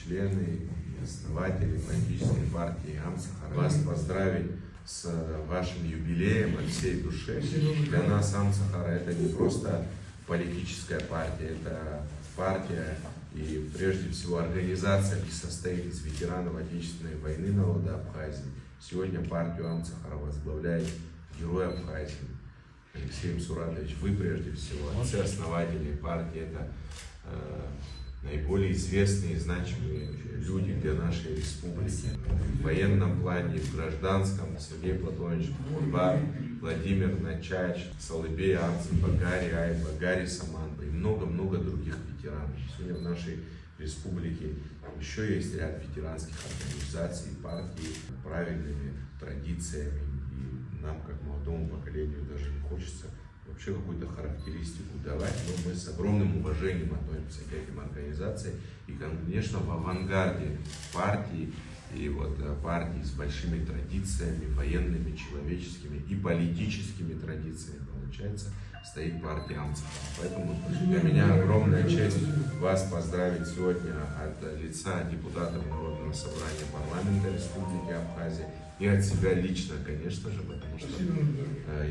члены и основатели политической партии Ам Сахара. Вас поздравить с вашим юбилеем от всей души. Для нас Ам Сахара это не просто политическая партия, это партия и прежде всего организация, которая состоит из ветеранов Отечественной войны народа Абхазии. Сегодня партию Ам Сахара возглавляет герой Абхазии Алексей Мсуратович. Вы прежде всего, отцы-основатели партии, это наиболее известные и значимые люди для нашей республики. В военном плане, в гражданском Сергей Платонович Бар, Владимир Начач, Салыбей Арцев, Багари Айба, Гарри Саманба и много-много других ветеранов. Сегодня в нашей республике еще есть ряд ветеранских организаций, партий, правильными традициями. И нам, как молодому поколению, даже не хочется вообще какую-то характеристику давать, но мы с огромным уважением относимся к этим организациям. И, конечно, в авангарде партии, и вот партии с большими традициями, военными, человеческими и политическими традициями, получается, стоит партия Ам Сахара. Поэтому для меня огромная честь вас поздравить сегодня от лица депутатов Народного собрания парламента Республики Абхазия и от себя лично, конечно же, потому что,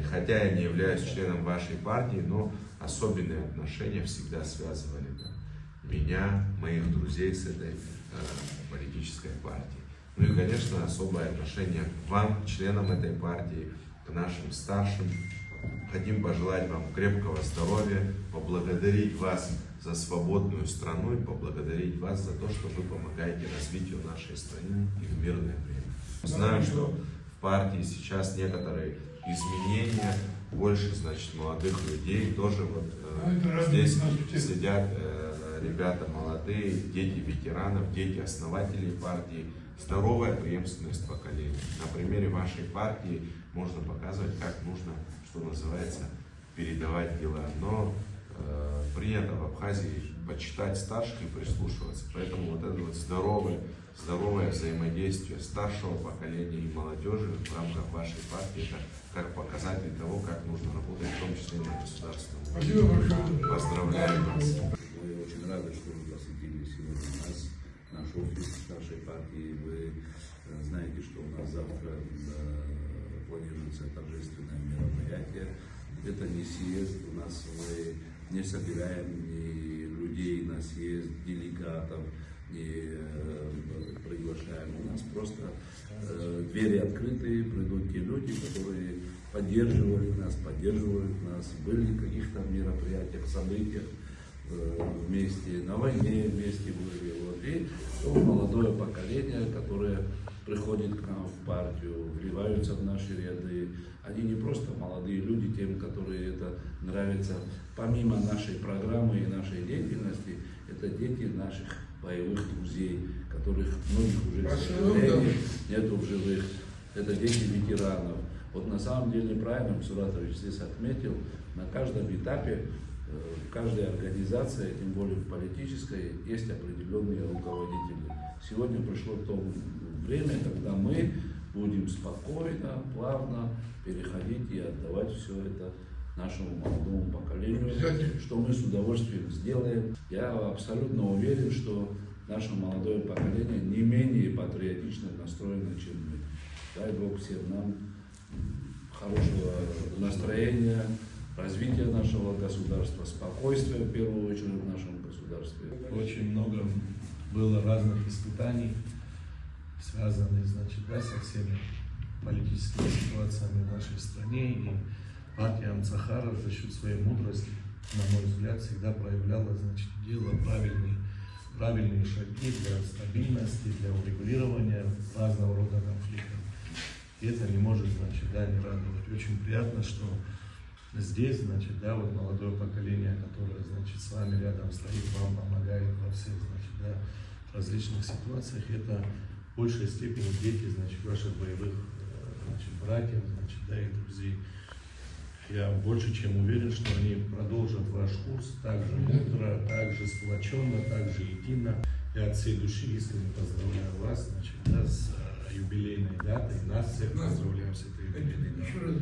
хотя я не являюсь членом вашей партии, но особенные отношения всегда связывали меня, моих друзей с этой политической партией. Ну и, конечно, особое отношение к вам, членам этой партии, к нашим старшим. Хотим пожелать вам крепкого здоровья, поблагодарить вас за свободную страну и поблагодарить вас за то, что вы помогаете развитию нашей страны и в мирное время. Знаю, что в партии сейчас некоторые изменения, больше, значит, молодых людей, тоже вот здесь сидят ребята молодые, дети ветеранов, дети основателей партии. Здоровая преемственность поколений. На примере вашей партии можно показывать, как нужно, что называется, передавать дела. Но принято в Абхазии почитать старших и прислушиваться. Поэтому вот это вот здоровое взаимодействие старшего поколения и молодежи в рамках вашей партии, это как показатель того, как нужно работать, в том числе и на государственном уровне. Поздравляю вас. Мы очень рады, что вы посетили сегодня нас, наш офис нашей партии. Вы знаете, что у нас завтра планируется торжественное мероприятие. Это не съезд, у нас мы не собираем ни людей на съезд, делегатов, не приглашаем. У нас просто двери открытые, придут те люди, которые поддерживают нас, были в каких-то мероприятиях, событиях, вместе на войне, вместе были. Вот. И то молодое поколение, которое приходит к нам в партию, вливаются в наши ряды. Они не просто молодые люди, тем, которые это нравится. Помимо нашей программы и нашей деятельности, это дети наших боевых друзей, которых многих уже нету в живых. Это дети ветеранов. Вот на самом деле правильно Мсуратович здесь отметил, на каждом этапе, в каждой организации, тем более в политической, есть определенные руководители. Сегодня пришло то время, когда мы будем спокойно, плавно переходить и отдавать все это нашему молодому поколению, что мы с удовольствием сделаем. Я абсолютно уверен, что наше молодое поколение не менее патриотично настроено, чем мы. Дай Бог всем нам хорошего настроения, развития нашего государства, спокойствия в первую очередь в нашем государстве. Очень много было разных испытаний, связанных, значит, со всеми политическими ситуациями в нашей стране. И партия Ам Сахара за счет своей мудрости, на мой взгляд, всегда проявляла, значит, делала правильные шаги для стабильности, для урегулирования разного рода конфликтов. И это не может, значит, не радовать. Очень приятно, что здесь, значит, вот молодое поколение, которое, значит, с вами рядом стоит, вам помогает во всех, значит, различных ситуациях. Это в большей степени дети, значит, ваших боевых, значит, братьев, значит, и друзей. Я больше чем уверен, что они продолжат ваш курс так же мудро, так же сплоченно, так же едино. Я от всей души искренне поздравляю вас, значит, с юбилейной датой. Нас всех поздравляем с этой юбилейной датой.